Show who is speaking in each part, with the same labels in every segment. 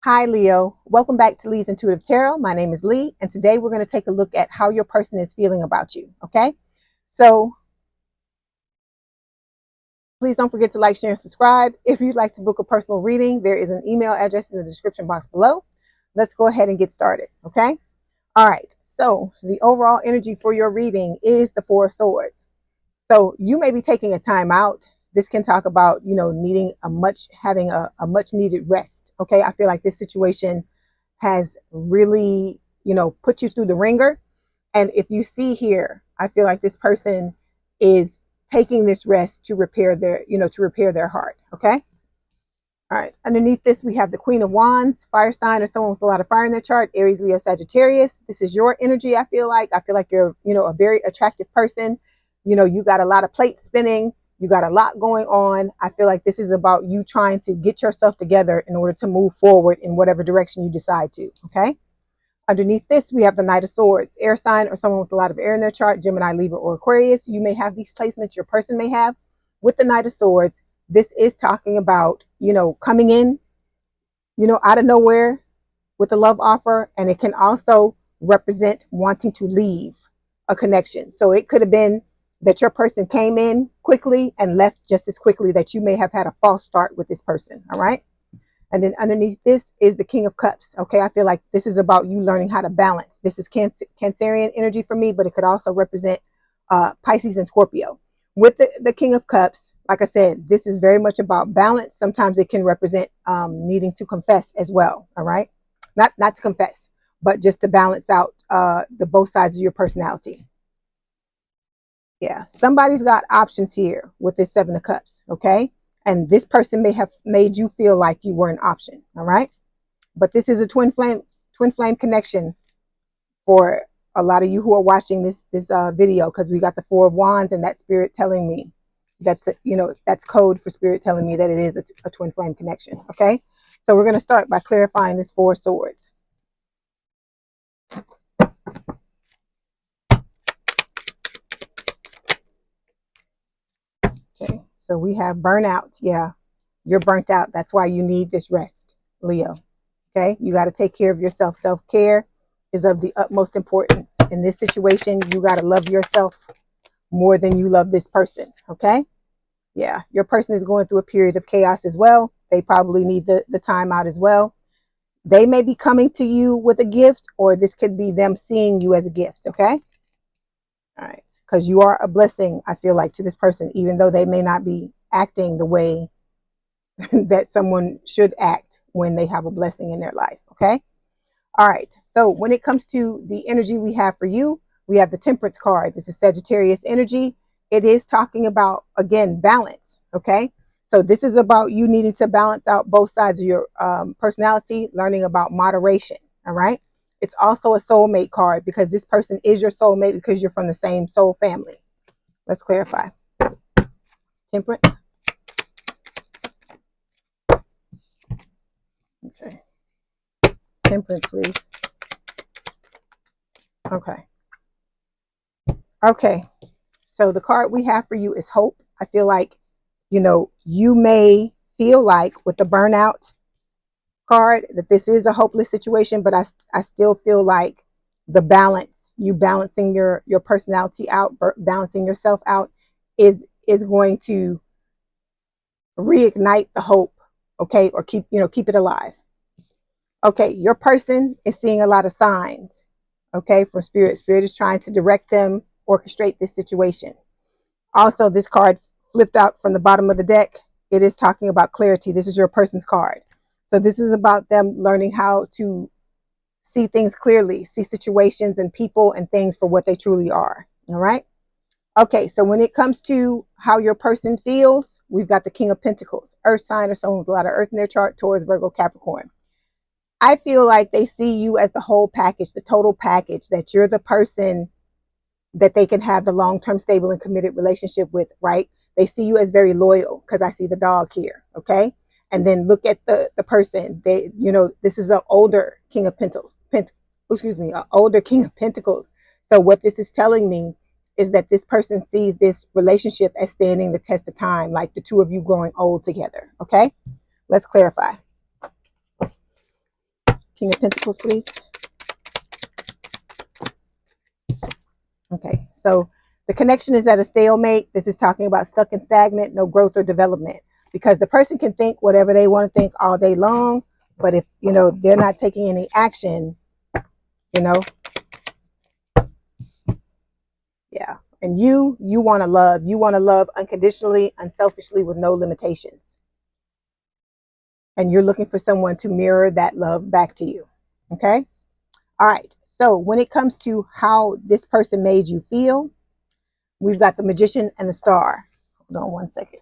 Speaker 1: Hi, Leo. Welcome back to Lee's Intuitive Tarot. My name is Leigh, and today we're going to take a look at how your person is feeling about you. Okay, so please don't forget to like, share, and subscribe. If you'd like to book a personal reading, there is an email address in the description box below. Let's go ahead and get started. Okay, all right. So, the overall energy for your reading is the Four of Swords. So, you may be taking a time out. This can talk about, needing having a much needed rest. Okay, I feel like this situation has really, put you through the ringer. And if you see here, I feel like this person is taking this rest to repair their heart. Okay. All right. Underneath this, we have the Queen of Wands, fire sign, or someone with a lot of fire in their chart, Aries, Leo, Sagittarius. This is your energy. I feel like you're, a very attractive person. You got a lot of plates spinning. You got a lot going on. I feel like this is about you trying to get yourself together in order to move forward in whatever direction you decide to. Okay. Underneath this, we have the Knight of Swords, air sign, or someone with a lot of air in their chart, Gemini, Libra, or Aquarius. You may have these placements, your person may have. With the Knight of Swords, this is talking about, coming in, out of nowhere with a love offer. And it can also represent wanting to leave a connection. So it could have been that your person came in quickly and left just as quickly, that you may have had a false start with this person. All right. And then underneath this is the King of Cups. Okay, I feel like this is about you learning how to balance. This is Cancerian energy for me, but it could also represent Pisces and Scorpio. With the King of Cups, like I said, this is very much about balance. Sometimes it can represent needing to confess as well. All right, not to confess, but just to balance out the both sides of your personality. Yeah, somebody's got options here with this Seven of Cups. Okay. And this person may have made you feel like you were an option. All right. But this is a twin flame connection for a lot of you who are watching this video, because we got the Four of Wands, and that spirit telling me that's code for spirit telling me that it is a twin flame connection. Okay. So we're going to start by clarifying this Four of Swords. Okay. So we have burnout. Yeah. You're burnt out. That's why you need this rest, Leo. Okay. You got to take care of yourself. Self-care is of the utmost importance. In this situation, you got to love yourself more than you love this person. Okay. Yeah. Your person is going through a period of chaos as well. They probably need the time out as well. They may be coming to you with a gift, or this could be them seeing you as a gift. Okay. All right. Because you are a blessing, I feel like, to this person, even though they may not be acting the way that someone should act when they have a blessing in their life. Okay. All right. So when it comes to the energy we have for you, we have the Temperance card. This is Sagittarius energy. It is talking about, again, balance. Okay. So this is about you needing to balance out both sides of your personality, learning about moderation. All right. It's also a soulmate card, because this person is your soulmate because you're from the same soul family. Let's clarify. Temperance. Okay. Temperance, please. Okay. Okay. So the card we have for you is hope. I feel like, you may feel like with the burnout card that this is a hopeless situation, but I still feel like the balance, you balancing your personality out, balancing yourself out is going to reignite the hope. Okay. Or keep it alive. Okay. Your person is seeing a lot of signs. Okay. From spirit. Spirit is trying to direct them, orchestrate this situation. Also, this card flipped out from the bottom of the deck. It is talking about clarity. This is your person's card. So this is about them learning how to see things clearly, see situations and people and things for what they truly are. All right. Okay. So when it comes to how your person feels, we've got the King of Pentacles, earth sign, or someone with a lot of earth in their chart, Taurus, Virgo, Capricorn. I feel like they see you as the whole package, the total package, that you're the person that they can have the long-term stable and committed relationship with, right? They see you as very loyal, because I see the dog here. Okay. And then look at the person. They, this is an older King of Pentacles, an older King of Pentacles. So what this is telling me is that this person sees this relationship as standing the test of time, like the two of you growing old together. Okay. Let's clarify. King of Pentacles, please. Okay, so the connection is at a stalemate. This is talking about stuck and stagnant, no growth or development. Because the person can think whatever they want to think all day long, but if, you know, they're not taking any action, you know, yeah. And you want to love. You want to love unconditionally, unselfishly, with no limitations. And you're looking for someone to mirror that love back to you. Okay? All right. So when it comes to how this person made you feel, we've got the Magician and the Star. Hold on one second.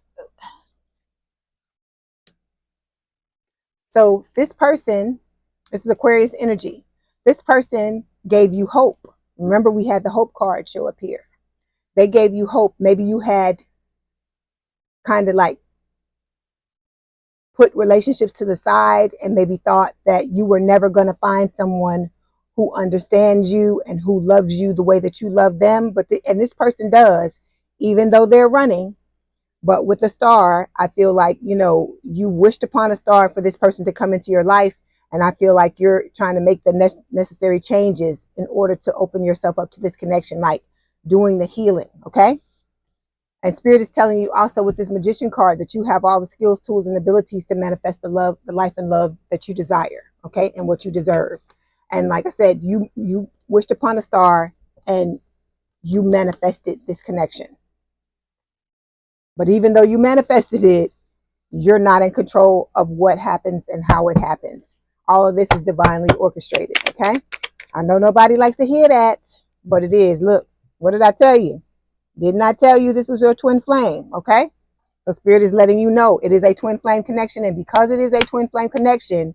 Speaker 1: So this person, this is Aquarius energy. This person gave you hope. Remember, we had the hope card show up here. They gave you hope. Maybe you had kind of like put relationships to the side and maybe thought that you were never going to find someone who understands you and who loves you the way that you love them. And this person does, even though they're running. But with the Star, I feel like, you know, you wished upon a star for this person to come into your life. And I feel like you're trying to make the necessary changes in order to open yourself up to this connection, like doing the healing. Okay. And Spirit is telling you also with this Magician card that you have all the skills, tools, and abilities to manifest the love, the life and love that you desire. Okay. And what you deserve. And like I said, you wished upon a star and you manifested this connection. But even though you manifested it, you're not in control of what happens and how it happens. All of this is divinely orchestrated, okay? I know nobody likes to hear that, but it is. Look, what did I tell you? Didn't I tell you this was your twin flame, okay? So Spirit is letting you know it is a twin flame connection, and because it is a twin flame connection,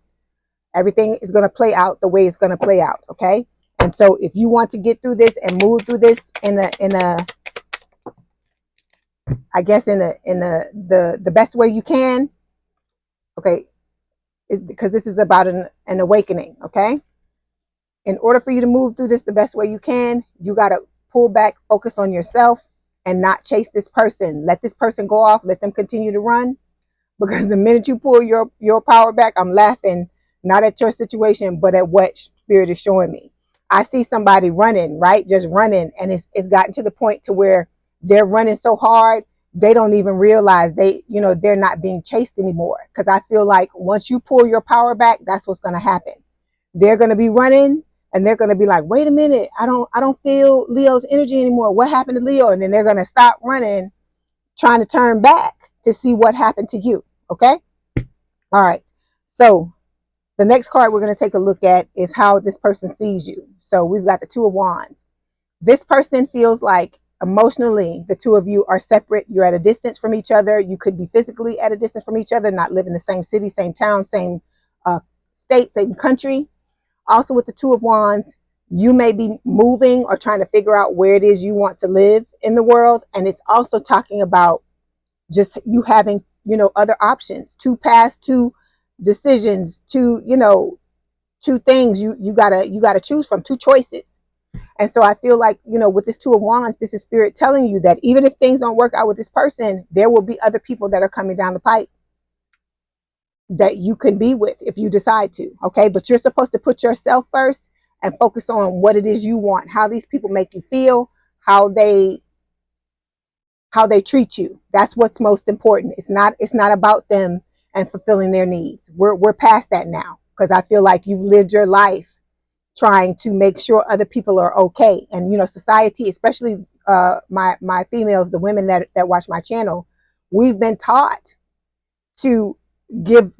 Speaker 1: everything is going to play out the way it's going to play out, okay? And so if you want to get through this and move through this in the best way you can, okay, because this is about an awakening, okay? In order for you to move through this the best way you can, you got to pull back, focus on yourself, and not chase this person. Let this person go off, let them continue to run, because the minute you pull your power back, I'm laughing, not at your situation, but at what Spirit is showing me. I see somebody running, right? Just running, and it's gotten to the point to where they're running so hard, they don't even realize they're not being chased anymore. Because I feel like once you pull your power back, that's what's going to happen. They're going to be running and they're going to be like, wait a minute, I don't feel Leo's energy anymore. What happened to Leo? And then they're going to stop running, trying to turn back to see what happened to you. Okay. All right. So the next card we're going to take a look at is how this person sees you. So we've got the Two of Wands. This person feels like emotionally the two of you are separate. You're at a distance from each other. You could be physically at a distance from each other, not live in the same city, same town, same state, same country. Also with the Two of Wands, you may be moving or trying to figure out where it is you want to live in the world. And it's also talking about just you having, other options, two paths, two decisions, two things you gotta choose from, two choices. And so I feel like, with this Two of Wands, this is Spirit telling you that even if things don't work out with this person, there will be other people that are coming down the pipe that you can be with if you decide to. Okay. But you're supposed to put yourself first and focus on what it is you want, how these people make you feel, how they treat you. That's what's most important. It's not about them and fulfilling their needs. We're past that now, because I feel like you've lived your life trying to make sure other people are okay. And society, especially my females, the women that watch my channel, we've been taught to give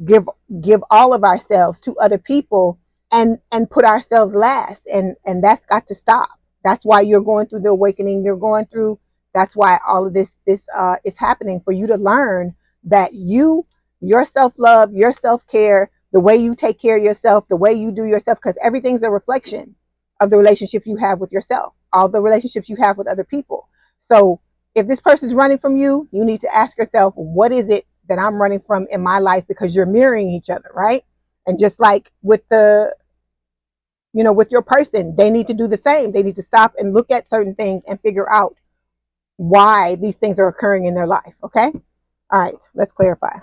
Speaker 1: all of ourselves to other people and put ourselves last, and that's got to stop. That's why you're going through the awakening you're going through. That's why all of this is happening, for you to learn that your self-love, your self-care, the way you take care of yourself, the way you do yourself, because everything's a reflection of the relationship you have with yourself, all the relationships you have with other people. So if this person's running from you, you need to ask yourself, what is it that I'm running from in my life? Because you're mirroring each other, right? And just like with with your person, they need to do the same. They need to stop and look at certain things and figure out why these things are occurring in their life. Okay. All right. Let's clarify.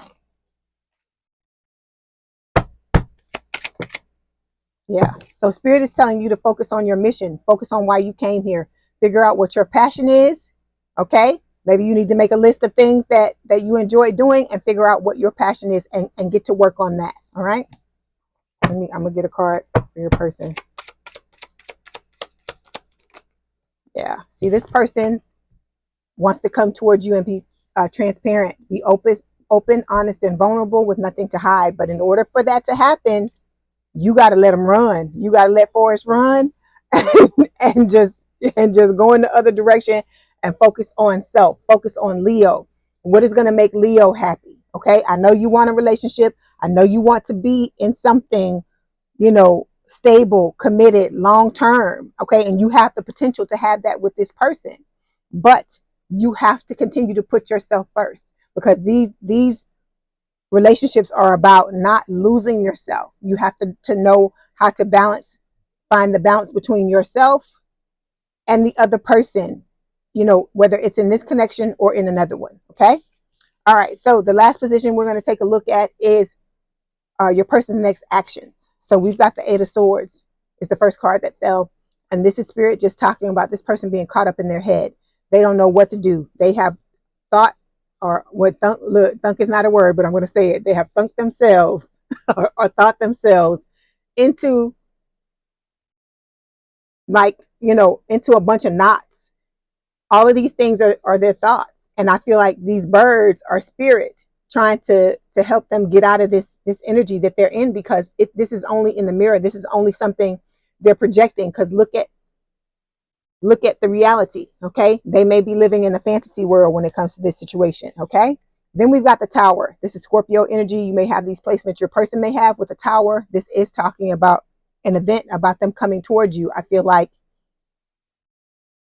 Speaker 1: Yeah. So Spirit is telling you to focus on your mission. Focus on why you came here. Figure out what your passion is. Okay. Maybe you need to make a list of things that you enjoy doing and figure out what your passion is and get to work on that. All right. I'm going to get a card for your person. Yeah. See, this person wants to come towards you and be transparent, be open, honest, and vulnerable with nothing to hide. But in order for that to happen, you got to let them run. You got to let Forrest run and just go in the other direction and focus on self. Focus on Leo. What is going to make Leo happy? Okay. I know you want a relationship. I know you want to be in something, stable, committed, long term. Okay. And you have the potential to have that with this person. But you have to continue to put yourself first, because these relationships are about not losing yourself. You have to know how to find the balance between yourself and the other person, whether it's in this connection or in another one. Okay. All right. So the last position we're going to take a look at is your person's next actions. So we've got the Eight of Swords. It's the first card that fell. And this is Spirit just talking about this person being caught up in their head. They don't know what to do. They have thought, or what thunk is not a word, but I'm going to say it. They have thunked themselves or thought themselves into into a bunch of knots. All of these things are their thoughts. And I feel like these birds are Spirit trying to help them get out of this energy that they're in, because this is only in the mirror. This is only something they're projecting, because look at the reality. Okay. They may be living in a fantasy world when it comes to this situation. Okay. Then we've got the Tower. This is Scorpio energy. You may have these placements your person may have with the Tower. This is talking about an event, about them coming towards you. I feel like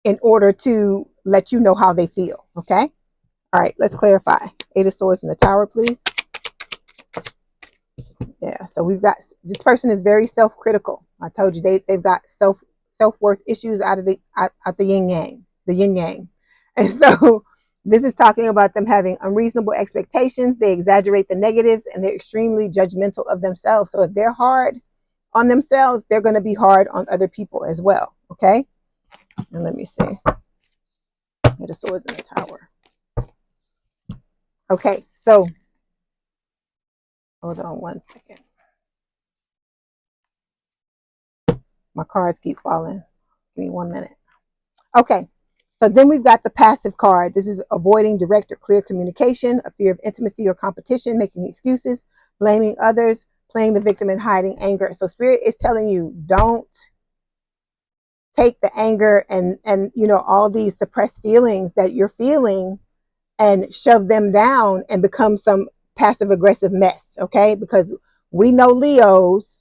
Speaker 1: in order to let you know how they feel. Okay. All right. Let's clarify. Eight of Swords in the Tower, please. Yeah. So we've got, this person is very self-critical. I told you they've got self-worth issues out of the yin yang. And so this is talking about them having unreasonable expectations. They exaggerate the negatives and they're extremely judgmental of themselves. So if they're hard on themselves, they're going to be hard on other people as well. Okay. And let me see. Eight of Swords in the Tower. Okay. So hold on one second. My cards keep falling. Give me 1 minute. Okay. So then we've got the passive card. This is avoiding direct or clear communication, a fear of intimacy or competition, making excuses, blaming others, playing the victim, and hiding anger. So Spirit is telling you, don't take the anger and all these suppressed feelings that you're feeling and shove them down and become some passive aggressive mess. Okay. Because we know Leos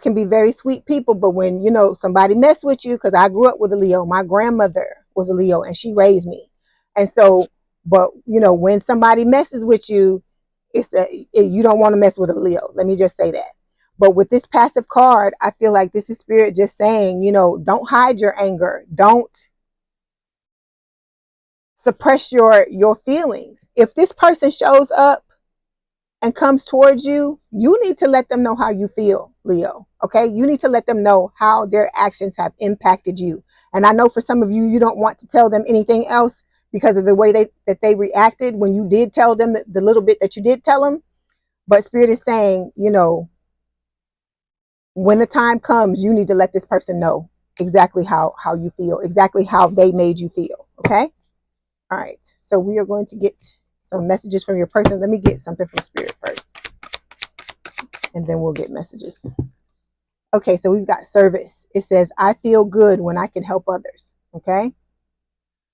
Speaker 1: can be very sweet people, but when somebody mess with you, because I grew up with a Leo, my grandmother was a Leo and she raised me, and so, but when somebody messes with you, you don't want to mess with a Leo. Let me just say that. But with this passive card, I feel like this is Spirit just saying, don't hide your anger, don't suppress your feelings. If this person shows up and comes towards you, you need to let them know how you feel, Leo. Okay. You need to let them know how their actions have impacted you. And I know for some of you, you don't want to tell them anything else because of the way that they reacted when you did tell them the little bit that you did tell them. But Spirit is saying, when the time comes, you need to let this person know exactly how you feel, exactly how they made you feel. Okay. All right. So we are going to get some messages from your person. Let me get something from Spirit first, and then we'll get messages. Okay, so we've got service. It says, I feel good when I can help others. Okay.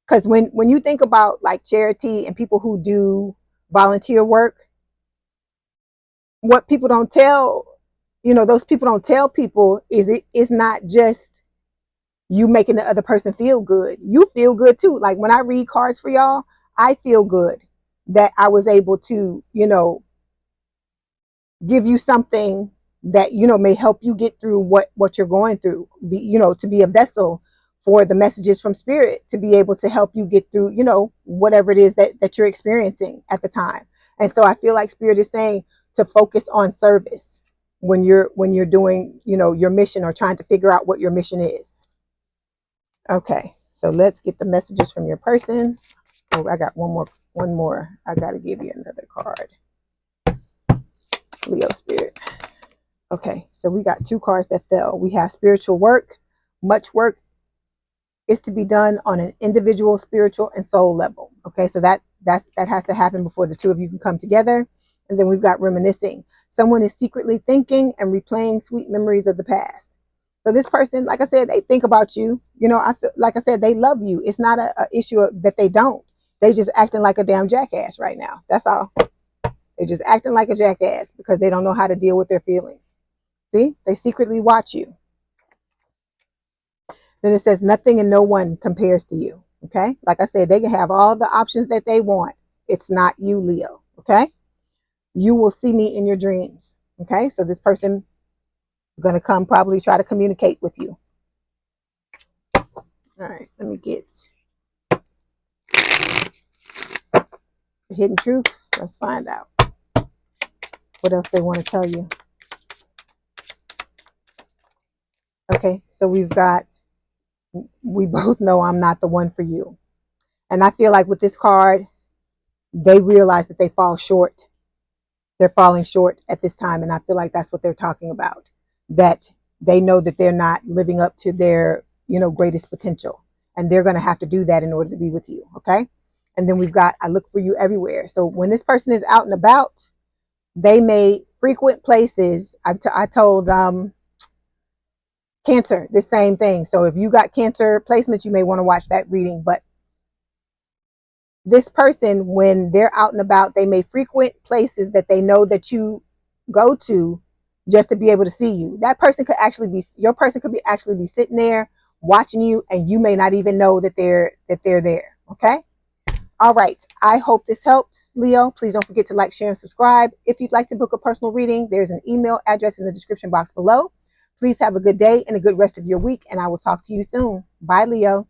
Speaker 1: Because when you think about like charity and people who do volunteer work, what people don't tell, those people don't tell people is it's not just you making the other person feel good. You feel good too. Like when I read cards for y'all, I feel good that I was able to, give you something that, may help you get through what you're going through, to be a vessel for the messages from Spirit, to be able to help you get through, whatever it is that you're experiencing at the time. And so I feel like Spirit is saying to focus on service. when you're doing, you know, your mission or trying to figure out what your mission is. Okay, so let's get the messages from your person. Oh, I got one more. I got to give you another card. Leo spirit. Okay, so we got 2 cards that fell. We have spiritual work. Much work is to be done on an individual, spiritual, and soul level. Okay, so that has to happen before the 2 of you can come together. And then we've got reminiscing. Someone is secretly thinking and replaying sweet memories of the past. So this person, like I said, they think about you. You know, I feel like I said, they love you. It's not a issue that they don't. They just acting like a damn jackass right now. That's all. They're just acting like a jackass because they don't know how to deal with their feelings. See, they secretly watch you. Then it says nothing and no one compares to you. Okay, like I said, they can have all the options that they want. It's not you, Leo. Okay, you will see me in your dreams. Okay, so this person is going to come probably try to communicate with you. All right, let me get the hidden truth. Let's find out what else they want to tell you. Okay, so we both know I'm not the one for you. And I feel like with this card, they realize that they fall short. They're falling short at this time. And I feel like that's what they're talking about. That they know that they're not living up to their, you know, greatest potential. And they're going to have to do that in order to be with you. Okay. And then we've got, I look for you everywhere. So when this person is out and about, they may frequent places. I told Cancer the same thing. So if you got Cancer placements, you may want to watch that reading. But this person, when they're out and about, they may frequent places that they know that you go to just to be able to see you. That person could actually be, your person could be actually be sitting there watching you, and you may not even know that they're there. Okay. All right. I hope this helped, Leo. Please don't forget to like, share, and subscribe. If you'd like to book a personal reading, there's an email address in the description box below. Please have a good day and a good rest of your week, and I will talk to you soon. Bye, Leo.